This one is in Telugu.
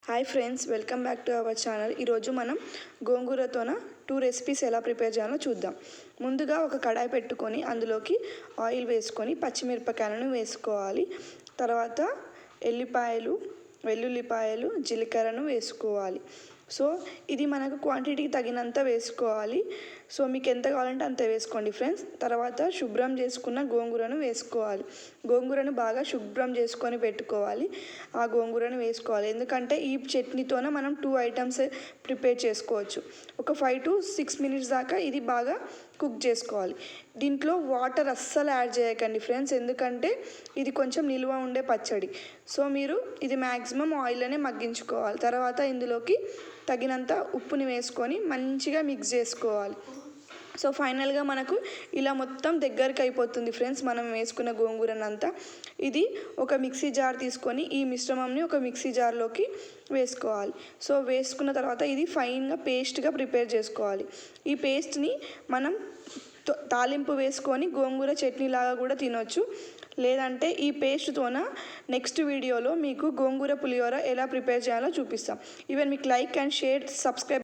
Hi friends, welcome back to our channel. ఈరోజు మనం గోంగూరతోన 2 రెసిపీస్ ఎలా ప్రిపేర్ చేయాలో చూద్దాం. ముందుగా ఒక కడాయి పెట్టుకొని అందులోకి ఆయిల్ వేసుకొని పచ్చిమిరపకాయలను వేసుకోవాలి. తర్వాత ఎల్లిపాయలు, వెల్లుల్లిపాయలు, జీలకర్రను వేసుకోవాలి. సో ఇది మనకు క్వాంటిటీకి తగినంత వేసుకోవాలి. సో మీకు ఎంత కావాలంటే అంత వేసుకోండి ఫ్రెండ్స్. తర్వాత శుభ్రం చేసుకున్న గోంగూరను వేసుకోవాలి. గోంగూరను బాగా శుభ్రం చేసుకొని పెట్టుకోవాలి. ఆ గోంగూరను వేసుకోవాలి, ఎందుకంటే ఈ చట్నీతోనే మనం 2 ఐటమ్స్ ప్రిపేర్ చేసుకోవచ్చు. ఒక 5 to 6 minutes దాకా ఇది బాగా కుక్ చేసుకోవాలి. దీంట్లో వాటర్ అస్సలు యాడ్ చేయకండి ఫ్రెండ్స్, ఎందుకంటే ఇది కొంచెం నిల్వ ఉండే పచ్చడి. సో మీరు ఇది మ్యాక్సిమం ఆయిల్లోనే మగ్గించుకోవాలి. తర్వాత ఇందులోకి తగినంత ఉప్పుని వేసుకొని మంచిగా మిక్స్ చేసుకోవాలి. సో ఫైనల్గా మనకు ఇలా మొత్తం దగ్గరికి అయిపోతుంది ఫ్రెండ్స్, మనం వేసుకున్న గోంగూరనంతా. ఇది ఒక మిక్సీ జార్ తీసుకొని ఈ మిశ్రమంని ఒక మిక్సీ జార్లోకి వేసుకోవాలి. సో వేసుకున్న తర్వాత ఇది ఫైన్గా పేస్ట్గా ప్రిపేర్ చేసుకోవాలి. ఈ పేస్ట్ని మనం తాలింపు వేసుకొని గోంగూర చట్నీ లాగా కూడా తినొచ్చు. లేదంటే ఈ పేస్ట్తోన నెక్స్ట్ వీడియోలో మీకు గోంగూర పులిహోర ఎలా ప్రిపేర్ చేయాలో చూపిస్తాం. ఈవెన్ మీకు లైక్ అండ్ షేర్, సబ్స్క్రైబ్